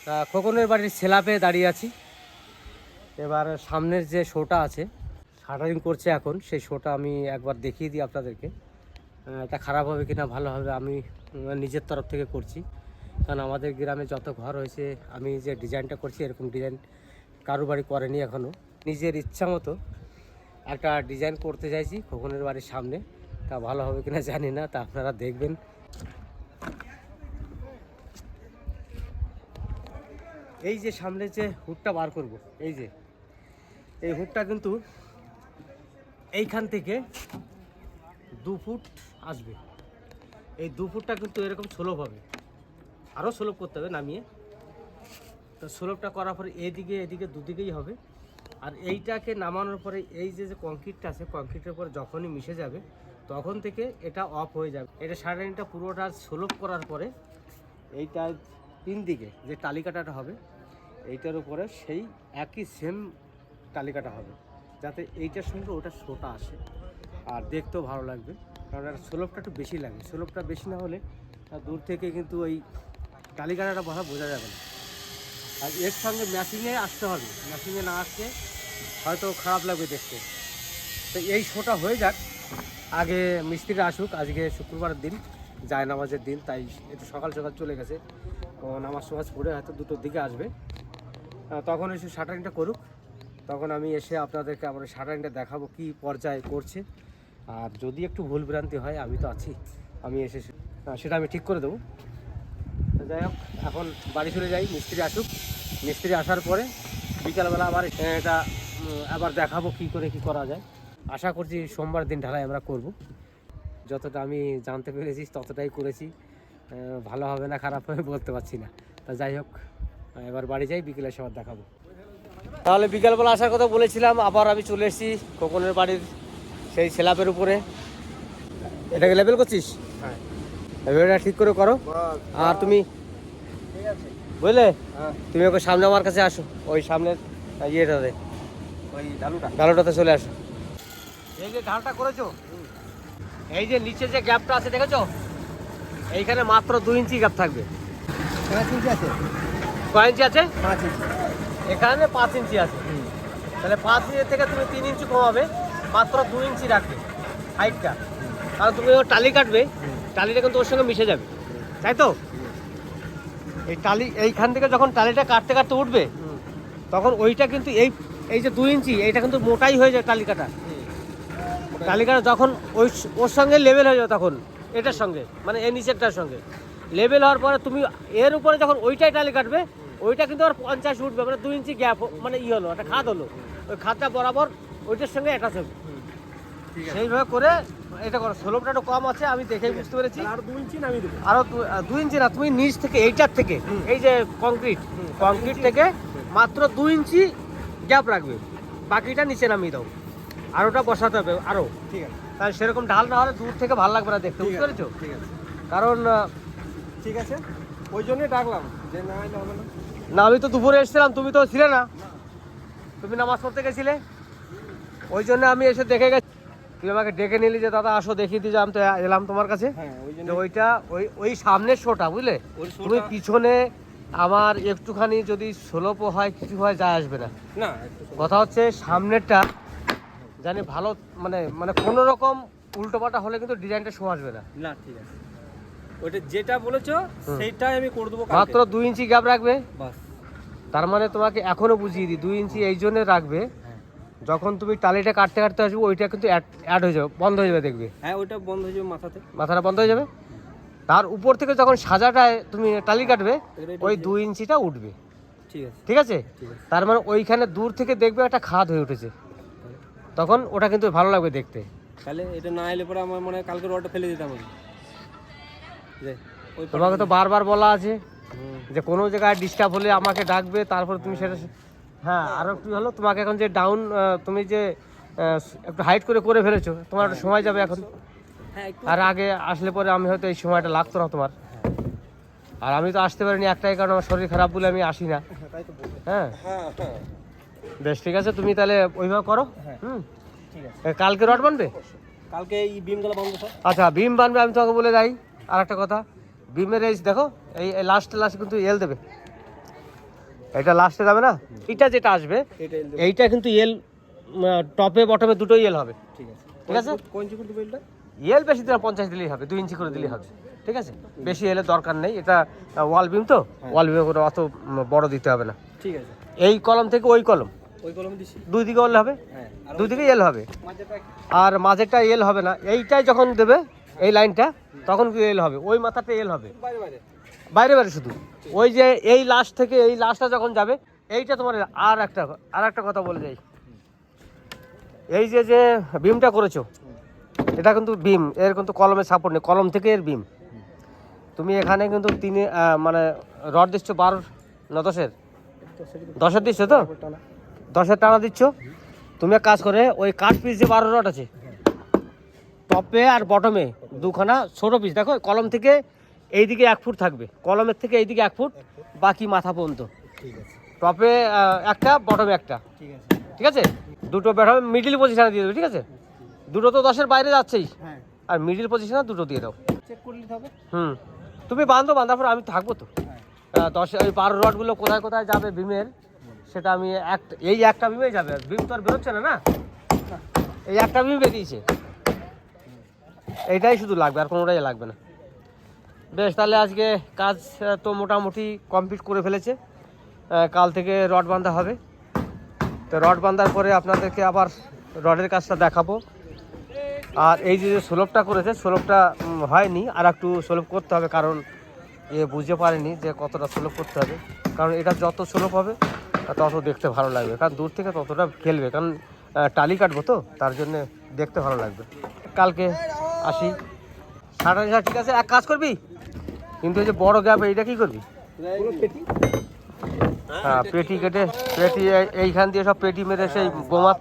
খোকনের বাড়ির সেলাপে দাঁড়িয়ে আছি। এবার সামনের যে শোটা আছে, শাটারিং করছে এখন, সেই শোটা আমি একবার দেখিয়ে দিই আপনাদেরকে। এটা খারাপ হবে কি না ভালো হবে আমি নিজের তরফ থেকে করছি, কারণ আমাদের গ্রামে যত ঘর হয়েছে আমি যে ডিজাইনটা করছি এরকম ডিজাইন কারো বাড়ি করেনি এখনও। নিজের ইচ্ছা মতো একটা ডিজাইন করতে চাইছি খোকনের বাড়ির সামনে। তা ভালো হবে কিনা জানি না, তা আপনারা দেখবেন। এই যে সামনে যে হুডটা বার করব, এই হুডটা কিন্তু এইখান থেকে 2 ফুট আসবে। এই 2 ফুটটা কিন্তু এরকম স্লোপ হবে, আরও স্লোপ করতে হবে নামিয়ে। তো স্লোপটা করার পরে এদিকে দুদিকেই হবে। আর এইটাকে নামানোর পরে এই যে কংক্রিটটা আছে, কংক্রিটের পরে যখনই মিশে যাবে তখন থেকে এটা অফ হয়ে যাবে। এটা শাটারিংটা পুরোটা স্লোপ করার পরে এইটা 3 দিকে যে তালিকাটা হবে এইটার উপরে সেই একই সেম তালিকাটা হবে, যাতে এইটার সঙ্গে ওটা শোটা আসে আর দেখতেও ভালো লাগবে। কারণ এটা স্লোপটা একটু বেশি লাগে, স্লোপটা বেশি না হলে দূর থেকে কিন্তু ওই তালিকাটা বোঝা যাবে না। আর এর সঙ্গে ম্যাচিংয়ে আসতে হবে, ম্যাচিংয়ে না আসলে হয়তো খারাপ লাগবে দেখতে। তো এই শোটা হয়ে যাক, আগে মিস্ত্রিরা আসুক। আজকে শুক্রবারের দিন, যায় নামাজের দিন, তাই একটু সকাল সকাল চলে গেছে। নামাজ সমাজ পড়ে হয়তো 2টোর দিকে আসবে, তখন এসে শাটারিংটা করুক। তখন আমি এসে আপনাদেরকে আবার শাটারিংটা দেখাবো কি পর্যায়ে করছে। আর যদি একটু ভুল ভ্রান্তি হয় আমি তো আছি, আমি এসে সেটা আমি ঠিক করে দেবো। যাই হোক, এখন বাড়ি চলে যাই, মিস্ত্রি আসুক। মিস্ত্রি আসার পরে বিকালবেলা আবার এটা আবার দেখাবো কি করে কি করা যায়। আশা করছি সোমবার দিন ঢালাই আমরা করব। যতটা আমি জানতে পেরেছি ততটাই করেছি, ভালো হবে না খারাপ হবে বলতে পারছি না। তা যাই হোক, এবার বাড়ি যাই, বিকেলে সবার দেখাবো। তাহলে বিকালবেলা আসার কথা বলেছিলাম, আবার আমি চলে এসেছি খোকনের বাড়ির সেই স্ল্যাবের উপরে। এটাকে লেবেল করছিস? হ্যাঁ, এটা ঠিক করে করো। আর তুমি বুঝলে, তুমি ওকে সামনে আমার কাছে আসো, ওই সামনের ইয়েটাতে, ওই ঢালুটাতে চলে আসো। এই যে ঢালটা করেছো, এই যে নিচে যে গ্যাপটা আছে দেখেছো, এইখানে মাত্র 2 ইঞ্চি গ্যাপ থাকবে। 5 ইঞ্চি আছে। কয় ইঞ্চি আছে? 5 ইঞ্চি। এখানে 5 ইঞ্চি আছে। তাহলে 5 ইঞ্চি থেকে তুমি 3 ইঞ্চি কমাবে, মাত্র 2 ইঞ্চি রাখবে হাইটটা। কারণ তুমি ও টালি কাটবে, টালিটা কিন্তু ওর সঙ্গে মিশে যাবে, তাই তো? এই টালি এইখান থেকে যখন টালিটা কাটতে কাটতে উঠবে তখন ওইটা কিন্তু এই যে 2 ইঞ্চি এইটা কিন্তু মোটাই হয়ে যায় টালিকাটা। টালিকাটা যখন ওর সঙ্গে লেভেল হয়ে যাবে তখন এটার সঙ্গে, মানে এই নিচেরটার সঙ্গে লেভেল হওয়ার পরে তুমি এর উপরে যখন ওইটাই টালি কাটবে, ওইটা কিন্তু আর 50 উঠবে, মানে 2 ইঞ্চি গ্যাপ, মানে হলো একটা খাদ হলো, ওই খাদটা বরাবর ওইটার সঙ্গে অ্যাটাচ হবে। সেইভাবে করে এটা করো। স্লোপটা একটু কম আছে, আমি দেখেই বুঝতে পেরেছি। আর 2 ইঞ্চি নামিয়ে দেবো। আরও 2 ইঞ্চি না, তুমি নিচ থেকে এইটার থেকে এই যে কংক্রিট থেকে মাত্র 2 ইঞ্চি গ্যাপ রাখবে, বাকিটা নিচে নামিয়ে দাও। আর ওটা বসাতে হবে আরও, ঠিক আছে। তাই সেরকম ঢাল না হলে দূর থেকে ভালো লাগবে না দেখতে, বুঝতে পেরেছো? ঠিক আছে, কারণ ঠিক আছে, ওই জন্যই ডাকলাম যে না হলে হবে না। না, আমি তো দুপুরে এসেছিলাম, তুমি তো ছিলে না, তুমি নামাজ পড়তে গেছিলে, ওই জন্য আমি এসে দেখে গেছি। তুই আমাকে ডেকে নিলি যে দাদা আসো দেখিয়ে দিয়ে, আমি তো এলাম তোমার কাছে। হ্যাঁ, ওই জন্য ওইটা ওই সামনের শোটা, বুঝলে? তুমি পিছনে আমার একটুখানি যদি স্লোপও হয় কিছু হয় যায় আসবে না। না, কথা হচ্ছে সামনেরটা জানি ভালো, মানে কোনো রকম উল্টোপাল্টা হলে কিন্তু ডিজাইনটা শো আসবে না। না, ঠিক আছে, ওইটা যেটা বলেছো সেইটাই আমি করে দেবো। মাত্র 2 ইঞ্চি গ্যাপ রাখবে, বাস। তার মানে তোমাকে এখনো বুঝিয়ে দিই, 2 ইঞ্চি এই জন্য রাখবে, যখন তুমি টালিটা কাটতে কাটতে আসবে ওইটা কিন্তু অ্যাড হয়ে যাবে, বন্ধ হয়ে যাবে, দেখবে। হ্যাঁ, ওইটা বন্ধ হয়ে যাবে, মাথাটা বন্ধ হয়ে যাবে। তার উপর থেকে যখন সাজাটায় তুমি টালি কাটবে ওই 2 ইঞ্চিটা উঠবে। ঠিক আছে, ঠিক আছে? তার মানে ওইখানে দূর থেকে দেখবে একটা খাদ হয়ে উঠেছে, তখন ওটা কিন্তু ভালো লাগবে দেখতে। তাহলে এটা না এলে পরে আমার মনে হয় কালকে রডটা ফেলে দিতাম আমি। তোমাকে তো বারবার বলা আছে যে কোনো জায়গায় ডিস্টার্ব হলে আমাকে ডাকবে, তারপর তুমি সেটা। হ্যাঁ, আরও একটু হলো, তোমাকে এখন যে ডাউন তুমি যে একটু হাইট করে ফেলেছো, তোমার একটু সময় যাবে এখন। আর আগে আসলে পরে আমি হয়তো এই সময়টা লাগতো না তোমার। আর আমি তো আসতে পারিনি একটাই কারণ, আমার শরীর খারাপ বলে আমি আসি না। হ্যাঁ, বেশ, ঠিক আছে, তুমি তাহলে ওইভাবে করো। ঠিক আছে, কালকে রড বানবে? কালকে এই বিমগুলো বানবো স্যার। আচ্ছা, বিম বানবে, আমি তোমাকে বলে যাই আর একটা কথা। বিমের এই দেখো, এই লাস্ট কিন্তু এল দেবে, এটা লাস্টে যাবে না, এটা যেটা আসবে এইটা কিন্তু এল টপে বটমে দুটোই এল হবে। ঠিক আছে, ঠিক আছে, কোন ইঞ্চি করে দেবো এটা? এল বেশি দিলে 50 দিলেই হবে, 2 ইঞ্চি করে দিলেই হবে। ঠিক আছে, বেশি এলের দরকার নেই, এটা ওয়াল বিম তো, ওয়াল বিমে করে অত বড় দিতে হবে না। ঠিক আছে, এই কলম থেকে ওই কলম ওই কলম দিছি। দুই দিকে এল হবে, হ্যাঁ, দুই দিকে এল হবে, মাঝেটা আর মাঝেরটা এল হবে না। এইটাই যখন দেবে এই লাইনটা তখন কি এল হবে, ওই মাথাটা এল হবে বাইরে বাইরে। বাইরে বাইরে শুধু। ওই যে এই লাস্ট থেকে এই লাস্টটা যখন যাবে এইটা তোমার। আর একটা কথা বলে যাই, এই যে যে বিমটা করেছো এটা কিন্তু বিম, এর কিন্তু কলমের সাপোর্ট নেই, কলম থেকে এর বিম। তুমি এখানে কিন্তু মানে রড দিচ্ছ 12 না 10-এর, 10-এর দিচ্ছ তো, 10-এর টানা দিচ্ছ। তুমি এক কাজ করে ওই কাঠ পিস যে 12 রড আছে টপে আর বটমে দুখানা ছোট পিস, দেখো কলম থেকে এইদিকে 1 ফুট থাকবে, কলমের থেকে এইদিকে 1 ফুট, বাকি মাথা পর্যন্ত। ঠিক আছে, টপে একটা, বটমে একটা। ঠিক আছে, ঠিক আছে, দুটো বটমে মিডিল পজিশনে দিয়ে দেবে। ঠিক আছে, দুটো তো 10-এর বাইরে যাচ্ছেই, হ্যাঁ আর মিডিল পজিশনে দুটো দিয়ে দাও। চেক করে নিতে হবে। তুমি বাঁধার পর আমি থাকবো তো। 12 রডগুলো কোথায় কোথায় যাবে বিমের সেটা আমি এই একটা বিমেই যাবে, বিম তো আর বেরোচ্ছে না, এই একটা বিম বেরিয়েছে, এইটাই শুধু লাগবে, আর কোনোটাই লাগবে না। বেশ, তাহলে আজকে কাজ তো মোটামুটি কমপ্লিট করে ফেলেছে। কাল থেকে রড বাঁধা হবে, তো রড বাঁধার পরে আপনাদেরকে আবার রডের কাজটা দেখাবো। আর এই যে স্লোপটা করেছে, স্লোপটা হয়নি, আর একটু স্লোপ করতে হবে, কারণ বুঝতে পারেনি যে কতটা স্লোপ করতে হবে। কারণ এটা যত স্লোপ হবে তত দেখতে ভালো লাগবে, কারণ দূর থেকে ততটা খেলবে, কারণ টালি কাটবো তো, তার জন্য দেখতে ভালো লাগবে। কালকে আসি, ঠিক আছে। এক কাজ করবি কিন্তু এই যে বড় গ্যাপ এইটা কি করবি? হ্যাঁ, পেটি কেটে, পেটি এইখান দিয়ে সব পেটি মেরে সেই বোমা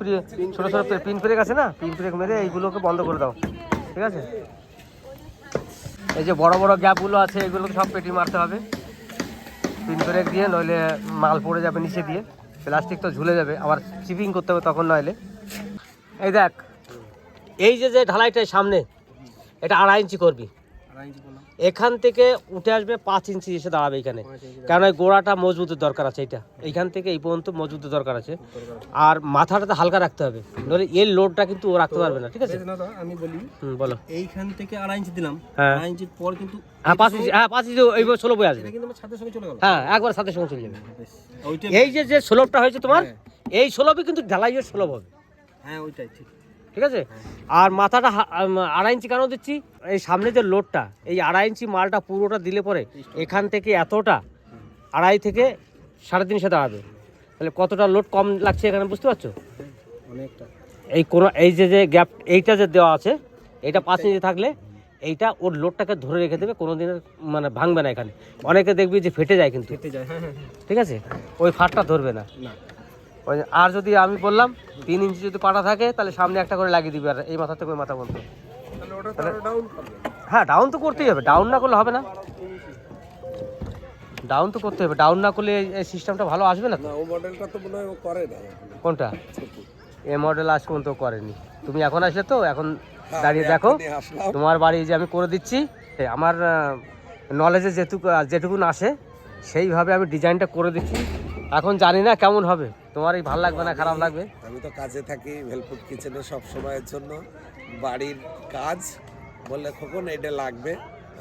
ছোটো ছোটো পিন ব্রেক আছে না, পিন ব্রেক মেরে এইগুলোকে বন্ধ করে দাও। ঠিক আছে, এই যে বড় বড় গ্যাপগুলো আছে এগুলোকে সব পেটি মারতে হবে পিন ব্রেক দিয়ে, নইলে মাল পড়ে যাবে নিচে দিয়ে, প্লাস্টিক তো ঝুলে যাবে, আবার চিপিং করতে হবে তখন, নইলে। এই দেখ, এই যে যে ঢালাইটার সামনে এটা 2.5 ইঞ্চি করবি, এখান থেকে উঠে আসবে 5 ইঞ্চি এসে দাঁড়াবে এখানে, কারণ ওই গোড়াটা মজবুতের দরকার আছে, এইটা এইখান থেকে এই পর্যন্ত মজবুতের দরকার আছে। আর মাথাটাতে হালকা রাখতে হবে, নইলে এর লোডটা কিন্তু ও রাখতে পারবে না। ঠিক আছে, আমি বলি, বলো। এইখান থেকে 2.5 ইঞ্চি দিলাম, হ্যাঁ 2.5 ইঞ্চির পর কিন্তু 5 ইঞ্চি, 5 ইঞ্চি এইবার 16 বই আসবে, এটা কিন্তু আমার ছাদের সঙ্গে চলে গেল। হ্যাঁ একবার সাথে সঙ্গে চলে যাবে। ওইটা, এই যে যে স্লোপটা হয়েছে তোমার, এই স্লোপই কিন্তু ঢালাইয়ের স্লোপ হবে। হ্যাঁ ওইটাই ঠিক। ঠিক আছে, আর মাথাটা 2.5 ইঞ্চি কেন দিচ্ছি, এই সামনে যে লোডটা, এই 2.5 ইঞ্চি মালটা পুরোটা দিলে পরে এখান থেকে এতটা 2.5 থেকে 3.5 দাঁড়াবে, তাহলে কতটা লোড কম লাগছে এখানে, বুঝতে পারছো? অনেকটা। এই যে যে গ্যাপ এইটা যে দেওয়া আছে, এইটা 5 ইঞ্চি থাকলে এইটা ওর লোডটাকে ধরে রেখে দেবে, কোনো দিনের মানে ভাঙবে না। এখানে অনেকে দেখবি যে ফেটে যায়, কিন্তু ফেটে যায়। হ্যাঁ, ঠিক আছে, ওই ফাটটা ধরবে না। আর যদি আমি বললাম 3 ইঞ্চি যদি পাটা থাকে তাহলে সামনে একটা করে লাগিয়ে দিবি, আর এই মাথা থেকে ওই মাথা পর্যন্ত। হ্যাঁ, ডাউন তো করতেই হবে, ডাউন না করলে হবে না, ডাউন তো করতে হবে, ডাউন না করলে এই সিস্টেমটা ভালো আসবে না। ও মডেলটা তো মনে হয় করে না। কোনটা? এ মডেল আজ পর্যন্ত করেনি। তুমি এখন আসলে তো, এখন দাঁড়িয়ে দেখো তোমার বাড়ি যে আমি করে দিচ্ছি, আমার নলেজে যেটুকুন আসে সেইভাবে আমি ডিজাইনটা করে দিচ্ছি। এখন জানি না কেমন হবে, তোমার এই ভালো লাগবে না খারাপ লাগবে। আমি তো কাজে থাকি ভেলপুর কিচেনে সব সময়ের জন্য, বাড়ির কাজ বললে খোকন এটা লাগবে,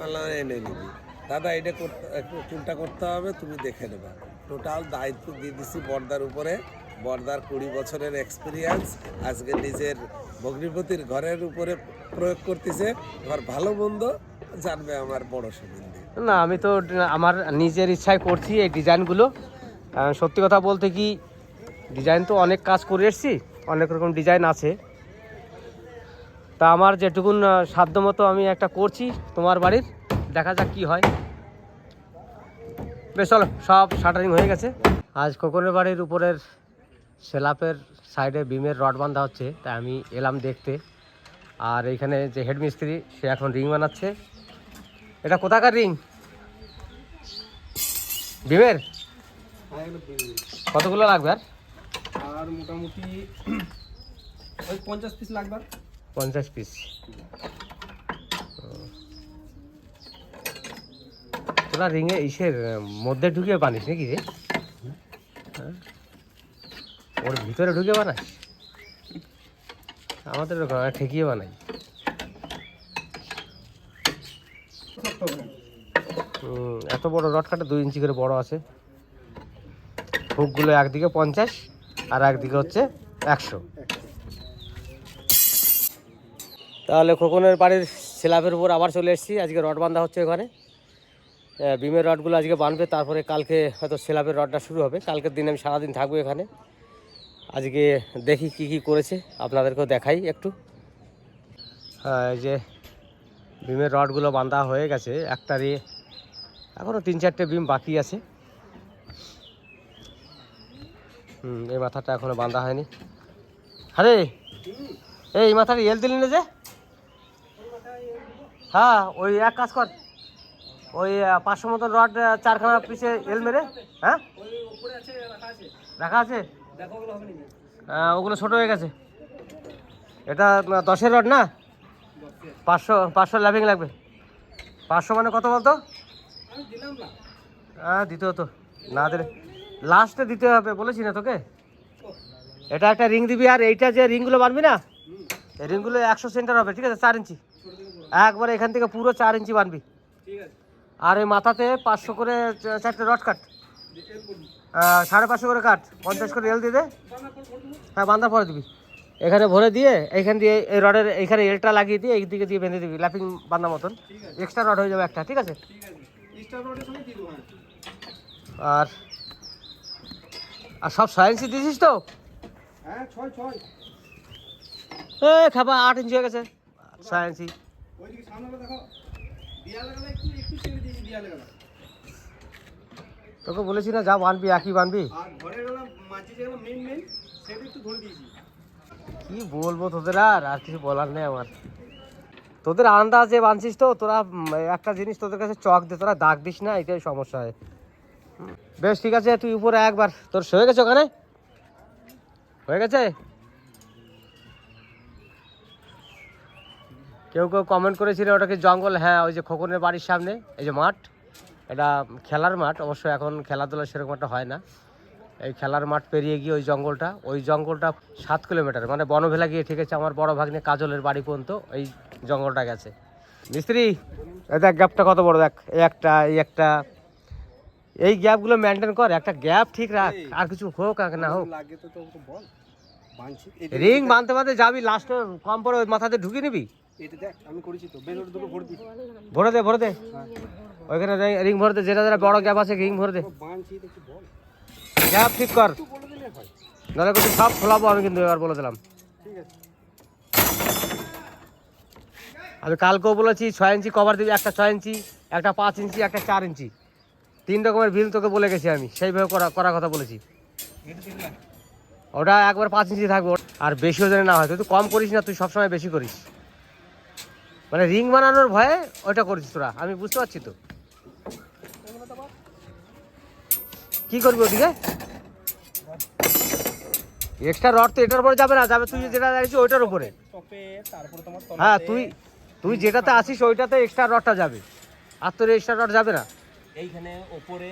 আল্লাহ এনে নিবি দাদা, এটা করতে কোনটা করতে হবে তুমি দেখে নেবা। টোটাল দায়িত্ব দিয়ে দিচ্ছি বর্দার উপরে, বর্দার 20 বছরের এক্সপিরিয়েন্স আজকে নিজের ভগ্নিপতির ঘরের উপরে প্রয়োগ করতেছে, এবার ভালো মন্দ জানবে আমার বড় সম্বন্ধে। না, আমি তো আমার নিজের ইচ্ছায় করছি এই ডিজাইনগুলো। সত্যি কথা বলতে কি, ডিজাইন তো অনেক কাজ করে এসেছি, অনেক রকম ডিজাইন আছে, তা আমার যেটুকুন সাধ্য মতো আমি একটা করছি তোমার বাড়ির, দেখা যাক কি হয়। বেশ, চলো, সব শাটারিং হয়ে গেছে। আজ খোকনের বাড়ির উপরের স্ল্যাপের সাইডে বিমের রড বাঁধা হচ্ছে, তাই আমি এলাম দেখতে। আর এইখানে যে হেড মিস্ত্রি সে এখন রিং বানাচ্ছে। এটা কোথাকার রিং? বিমের? কতগুলো লাগবে? আর মোটামুটি ওই 50 পিস লাগবে। 50 পিস। তোরা রিঙে ইসের মধ্যে ঢুকিয়ে বানিস নাকি রে? হ্যাঁ ওর ভিতরে ঢুকে বানাই, আমাদের ওরকম ঠেকিয়ে বানাই। এত বড় রড কাটা 2 ইঞ্চি করে বড় আছে। হুকগুলো একদিকে 50 আর একদিকে হচ্ছে 100। তাহলে খোকনের বাড়ির স্ল্যাবের উপর আবার চলে এসেছি। আজকে রড বাঁধা হচ্ছে এখানে, বিমের রডগুলো আজকে বাঁধবে, তারপরে কালকে হয়তো স্ল্যাবের রডটা শুরু হবে। কালকের দিন আমি সারাদিন থাকবো এখানে। আজকে দেখি কি কি করেছে, আপনাদেরকেও দেখাই একটু। হ্যাঁ, এই যে বিমের রডগুলো বাঁধা হয়ে গেছে, একটারই এখনও 3-4টে বিম বাকি আছে। এই মাথাটা এখনো বাঁধা হয়নি। আরে এই মাথাটা এল দিলি না যে? হ্যাঁ, ওই এক কাজ কর, ওই 500 মতন রড 4খানা পিছে এল মেরে। হ্যাঁ রাখা আছে, ওগুলো ছোট হয়ে গেছে। এটা 10-এর রড না, 500 ল্যাভিং লাগবে। 500 মানে কত বলতো? হ্যাঁ দিতে হতো, না দিলে লাস্টে দিতে হবে, বলেছি না তোকে। এটা একটা রিং দিবি, আর এইটা যে রিংগুলো বানবি না, এই রিংগুলো 100 সেন্টার হবে, ঠিক আছে? 4 ইঞ্চি একবারে এখান থেকে পুরো 4 ইঞ্চি বানবি। আর এই মাথাতে 500 করে 4টে রড কাট, 550 করে কাট, 50 করে এল দিয়ে দে। হ্যাঁ বাঁধার পরে দিবি, এখানে ভরে দিয়ে এইখান দিয়ে এই রডের এইখানে এলটা লাগিয়ে দিয়ে এই দিকে দিয়ে বেঁধে দিবি, ল্যাপিং বাঁধা মতন। এক্সট্রা রড হয়ে যাবে একটা, ঠিক আছে? আর আর সব 6 ইঞ্চি দিয়েছিস তো? হ্যাঁ 6 এ খাবা 8 ইঞ্চি হয়ে গেছে, 6 ইঞ্চি। ওইদিকে সামনে দেখো, দেয়ালে গেলে একটু ছেড়ে দিয়েছি, দেয়ালে গেলে। তোকে বলেছি না যা বানবি একই বানবি। আর ঘরের ওলা মাঝে যেগুলো মেন সেটা একটু ধরে দিয়েছি। কি বলবো তোদের, আর কিছু বলার নেই আমার। তোদের আন্দাজে বানছিস তো তোরা। একটা জিনিস তোদের কাছে চক দে, তোরা দাগ দিস না, এটাই সমস্যা হয়। বেশ ঠিক আছে, তুই উপরে একবার তোর হয়ে গেছে ওখানে, হয়ে গেছে। কেউ কেউ কমেন্ট করেছিল ওটাকে জঙ্গল। হ্যাঁ, ওই যে খোকনের বাড়ির সামনে এই যে মাঠ, এটা খেলার মাঠ। অবশ্য এখন খেলাধুলা সেরকম একটা হয় না। এই খেলার মাঠ পেরিয়ে গিয়ে ওই জঙ্গলটা 7 কিলোমিটার, মানে বনভেলা গিয়ে ঠিক আছে আমার বড় ভাগ্নে কাজলের বাড়ি পর্যন্ত এই জঙ্গলটা গেছে। মিস্ত্রি এই দেখ গ্যাপটা কত বড়, দেখ এই একটা এই গ্যাপগুলো মেনটেন কর, একটা গ্যাপ ঠিক রাখ। আর কিছু হোক আর না হোক, রিং বাঁধতে বাঁধতে যাবি, লাস্টে কম পরে ওই মাথাতে ঢুকিয়ে নিবি। এটা দেখ আমি করেছি তো, বেলুন দুটো ভরে দিই। ভরে দে ওইখানে রিং ভরে দে, যেটা যেটা বড় গ্যাপ আছে রিং ভরে দে। বাঁধছি দেখি বল, গ্যাপ ঠিক কর, একটু বলে দিলে হয়। নাহলে কিন্তু সব খোলাবো আমি, কিন্তু এবার বলে দিলাম। ঠিক আছে, আমি কালকেও বলেছি 6 ইঞ্চি কভার দিবি, একটা 6 ইঞ্চি, একটা 5 ইঞ্চি, একটা 4 ইঞ্চি, 3 রকমের বিল তোকে বলে গেছি আমি, সেইভাবে করার কথা বলেছি। এটা দেখলাম ওটা একবার 5 ইঞ্চি থাকবে, আর বেশিও যেন না হয়। তুই তো কম করিস না, তুই সবসময় বেশি করিস, মানে রিং বানানোর ভয়ে ওইটা করিস তোরা, আমি বুঝতে পারছি তো। কি করবি ওদিকে? এক্সট্রা রড তো এটার উপরে যাবে না, যাবে তুই যেটা দেখছিস ওইটার উপরে। টপে, তারপর তোমার হ্যাঁ, তুই যেটাতে আসিস ওইটাতে এক্সট্রা রডটা যাবে, আর তোর এক্সট্রা রড যাবে না। এইখানে উপরে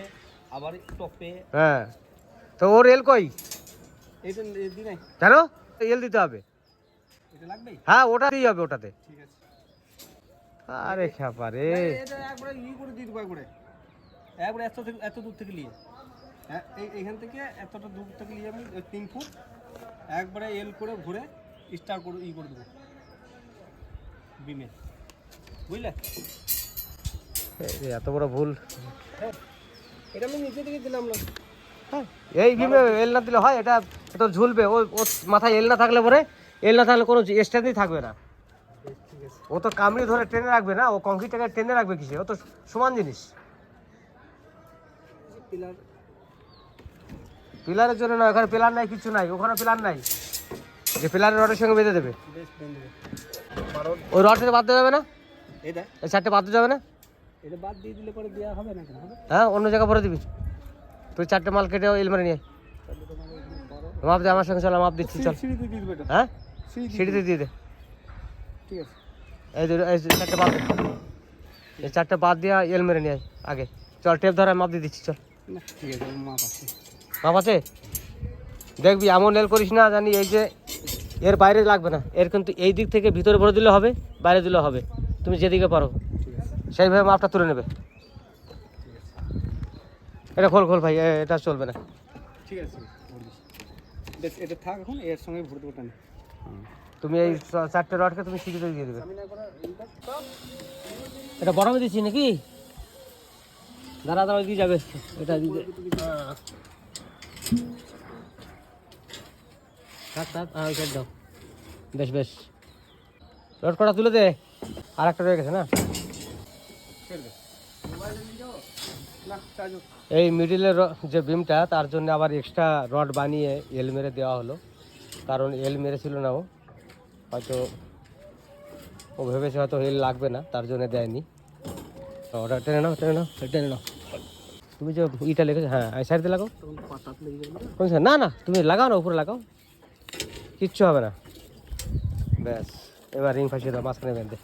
আবার টপে। হ্যাঁ, তো ওর এল কই? এইটা দি নাই, কেন? এল দিতে হবে। এটা লাগবে। হ্যাঁ, ওটাতেই হবে, ওটাতে। ঠিক আছে, আরে খ্যাপা রে, এটা একবারে করে দিয়ে দেবো, একবারে এত দূর থেকে নিয়ে, হ্যাঁ এইখান থেকে এতটা দূর থেকে নিয়ে আমি 3 ফুট একবারে এল করে ঘুরে স্টার করে করে দেবো বিমে, বুঝলে? এত বড় ভুল। এটা আমি নিজে থেকে দিলাম না। হ্যাঁ, এই বিমে এল না দিলে হয়? এটা তো ঝুলবে, ও মাথায় এল না থাকলে কোনো স্ট্যান্ডই থাকবে না। ঠিক আছে, ও তো কামড়ি ধরে টেনে রাখবে না, ও কংক্রিটটাকে টেনে রাখবে কিসে? ও তো সমান জিনিস। পিলারের জন্য না, ওখানে পিলার নাই, কিছু নাই, ওখানে পিলার নাই যে পিলারের রডের সঙ্গে বেঁধে দেবে। ওই রডটা বাদ দেওয়া যাবে না, এটা এই 4টে বাদ দেওয়া যাবে না। এটা বাদ দিয়ে দিলে পরে দেওয়া হবে না কেন? হ্যাঁ, অন্য জায়গা ভরে দিবি। তুই 4টে মাল কেটে এলমারি নিয়ে মাপ দে, আমার সঙ্গে চল, মাপ দিচ্ছি, চল। সিঁড়িতে দিয়ে দেবে এটা। হ্যাঁ, সিঁড়িতে দিয়ে দে। ঠিক আছে, এই 4টে বাদ দে, এই 4টে বাদ দিয়ে এলমারি নিয়ে আগে চল। টেপ ধরে মাপ দিয়ে দিচ্ছি, চল। না ঠিক আছে, মাপ আছে। মাপ আছে? দেখবি এমন এল করিস না জানি এই যে এর বাইরে লাগবে না, এর কিন্তু এই দিক থেকে ভিতরে ভরে দিলে হবে, বাইরে দিলে হবে, তুমি যেদিকে পারো সেইভাবে মাপটা তুলে নেবে। এটা খোল খোল ভাই, এটা চলবে না। ঠিক আছে বেশ, এটা থাক এখন, এর সঙ্গে ভরে দেবো টানে। তুমি এই 4টে রডকে তুমি সিঁড়িতে দিয়ে দেবে। এটা বরফে দিচ্ছি নাকি? দাঁড়া দাঁড়া দিয়ে যাবে এটা দিয়ে থাক থাক, ওই সাইড দাও। বেশ বেশ, রড কটা তুলে দে, আর একটা রয়ে গেছে না। এই মিডিলের যে বিমটা, তার জন্য আবার এক্সট্রা রড বানিয়ে এল মেরে দেওয়া হলো, কারণ এল মেরেছিল না ও, হয়তো ও ভেবেছে হয়তো এল লাগবে না, তার জন্য দেয়নি। ওটা টেনে নাও টেনে নাও টেনে নাও। তুমি যে ইটা লেগেছো, হ্যাঁ এই সাইডে লাগাও। কোন সাইড? না না, তুমি লাগাও না, উপরে লাগাও, কিচ্ছু হবে না। ব্যাস, এবার রিং ফাঁসিয়ে দাও মাঝখানে বেঁধে।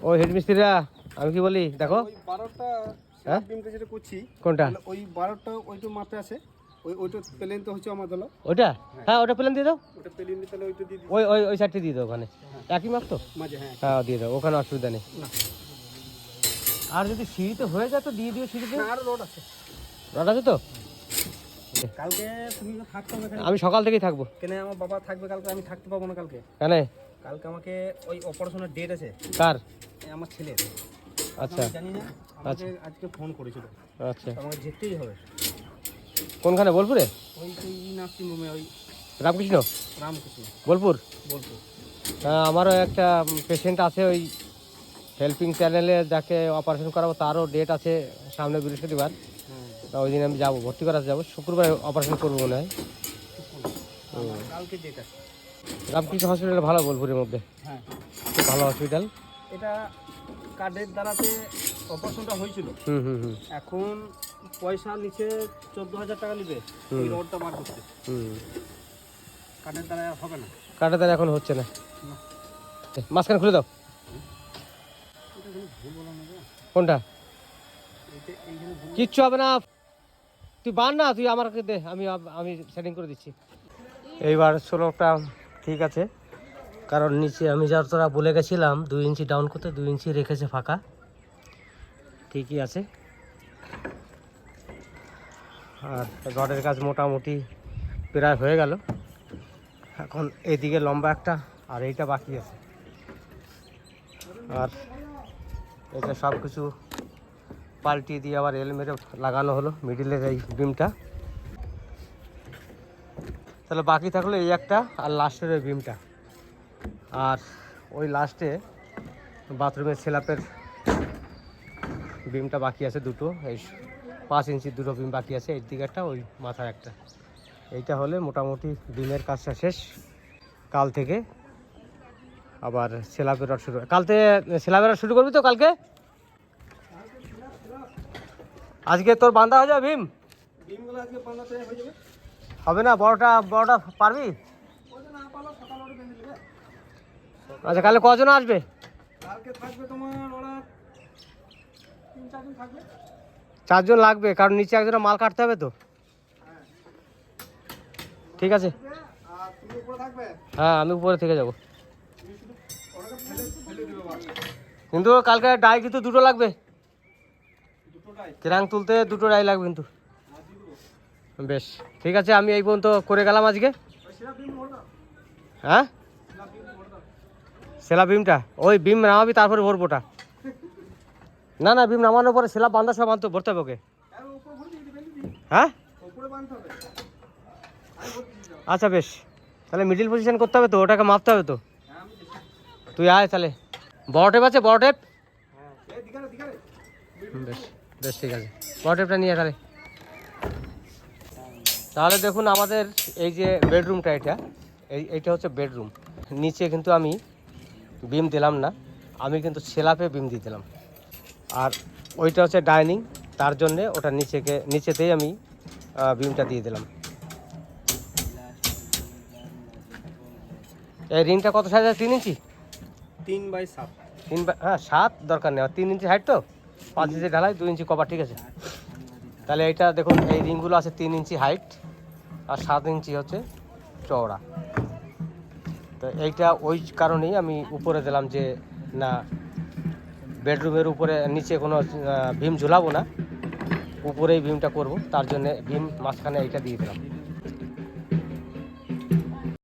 ও হেড মিস্ত্রিরা, আমি কি বলি দেখো, ওই 12টা হ্যাঁ? বিমটা যেটা করছি, কোনটা? ওই 12টা ওইটা মাপে আছে, ওইটা প্লেন তো হচ্ছে আমার দলা, ওইটা? হ্যাঁ ওটা প্লেন দিয়ে দাও, ওটা প্লেন তাহলে ওইটা দিয়ে দিই ওই ওই ওই সাইডটি দিয়ে দাও, ওখানে একই মাপ তো। মাঝে। হ্যাঁ হ্যাঁ দিয়ে দাও, ওখানে অসুবিধা নেই। না। আর যদি সিঁড়িতে হয়ে যায় তো দিয়ে দিও সিঁড়িতে। না, আরো রড আছে। রড আছে তো? কালকে তুমি তো থাকতে হবে এখানে। আমি সকাল থেকেই থাকবো। কেন আমার বাবা থাকবে কালকে, আমি থাকতে পাবো না কালকে। কেন? কালকে আমাকে ওই অপারেশনের ডেট আছে কার? আমার ছেলের। আচ্ছা আমি জানি না, আমাকে আজকে ফোন করেছিল, আচ্ছা, আমাকে যেতেই হবে। কোনখানে? বোলপুরে? ওই নার্সিং হোমে, ওই রামকৃষ্ণ রামকৃষ্ণ বোলপুর। বোলপুর। হ্যাঁ, আমারও একটা পেশেন্ট আছে ওই হেল্পিং চ্যানেলে, যাকে অপারেশন করাবো, তারও ডেট আছে সামনে বৃহস্পতিবার। তা ওই দিন আমি যাবো, ভর্তি করাতে যাবো, শুক্রবার অপারেশন করবো মনে হয়। কালকে ডেট আছে। রামকৃষ্ণ হসপিটাল ভালো বোলপুরের মধ্যে, হ্যাঁ, খুব ভালো হসপিটাল। এটা কার্ডের দ্বারাতে অপারেশনটা হয়েছিল। হুম হুম হুম এখন পয়সা নিচে 14,000 টাকা নিবে ওই রডটা বার করতে। হুম। কার্ডের দ্বারা আর হবে না। কাটা তার এখন হচ্ছে না, মাঝখানে খুলে দাও। কোনটা? কিচ্ছু হবে না, তুই বান না, তুই আমাকে দে, আমি আমি সেটিং করে দিচ্ছি। এইবার স্লোপটা ঠিক আছে, কারণ নিচে আমি যার তোরা বলে গেছিলাম 2 ইঞ্চি ডাউন করতে, 2 ইঞ্চি রেখেছে ফাঁকা, ঠিকই আছে। আর রডের কাজ মোটামুটি প্রায় হয়ে গেল। এখন এইদিকে লম্বা একটা, আর এইটা বাকি আছে। আর এটা সব কিছু পাল্টিয়ে দিয়ে আবার এল মেরে লাগানো হলো মিডিলের এই বিমটা। তাহলে বাকি থাকলো এই একটা, আর লাস্টের ওই বিমটা। আর ওই লাস্টে বাথরুমের স্ল্যাপের বিমটা বাকি আছে দুটো, এই 5 ইঞ্চির দুটো বিম বাকি আছে, এই দিকে একটা, ওই মাথায় একটা। এইটা হলে মোটামুটি বিমের কাজটা শেষ। কাল থেকে আবার স্ল্যাবের রড শুরু, কাল থেকে স্ল্যাবের রড শুরু করবি তো কালকে? আজকে তোর বান্ধা হয়ে যাবে ভীম? ডিমগুলো আজকে 15 টাকা হয়ে যাবে। হবে না? বড়টা পারবি? আচ্ছা, কালে কজন আসবে? কালকে থাকবে তোমার ওরা 3-4 জন থাকবে। 4 জন লাগবে, কারণ নিচে একজনের মাল কাটতে হবে তো। ঠিক আছে, আর তুমি উপরে থাকবে। হ্যাঁ আমি উপরে থেকে যাব, তুমি শুধু ওটাকে ফেলে দিবে বাস। কিন্তু কালকে ডাই কিন্তু দুটো লাগবে, দুটোটাই কেরাং তুলতে দুটো ডাই লাগবে কিন্তু। বেশ ঠিক আছে, আমি এই পর্যন্ত করে গেলাম আজকে। ওই সেরা বিম ভরে দাও। হ্যাঁ, সেরা বিম ভরে দাও। সেলা বিমটা, ওই বিম নামাবি তারপরে ভরবোটা। না না, বিম নামানোর পরে সেলা বান্ধা সব আনতে ভরতে হবে ওকে। আর উপরে ভরে দিই, ফেলে দিই। হ্যাঁ উপরে বাঁধতে হবে। আচ্ছা বেশ, তাহলে মিডিল পজিশন করতে হবে তো, ওটাকে মাপতে হবে তো। হ্যাঁ আমি দেখি। তুই আয় তাহলে, বড় টেপ আছে? বড় টেপ? হ্যাঁ, এই দিকারে দিকারে। বেশ বেশ ঠিক আছে, বড় টেপটা নিয়ে তাহলে। তাহলে দেখুন আমাদের এই যে বেডরুমটা, এইটা হচ্ছে বেডরুম। নিচে কিন্তু আমি বিম দিলাম না, আমি কিন্তু স্ল্যাপে বিম দিয়ে দিলাম। আর ওইটা হচ্ছে ডাইনিং, তার জন্যে ওটা নিচেতেই আমি বিমটা দিয়ে দিলাম। এই রিংটা কত সাইজ আছে? 3 ইঞ্চি? 3/7। 7 দরকার নেই, 3 ইঞ্চি হাইট তো, 5 ইঞ্চি ঢালাই, 2 ইঞ্চি কভার, ঠিক আছে। তাহলে এইটা দেখুন, এই রিংগুলো আছে 3 ইঞ্চি হাইট আর 7 ইঞ্চি হচ্ছে চওড়া। তো এইটা ওই কারণেই আমি উপরে দিলাম যে না, বেডরুমের উপরে নিচে কোনো ভীম ঝুলাবো না, উপরেই ভীমটা করব, তার জন্য ভীম মাঝখানে এইটা দিয়ে দিলাম।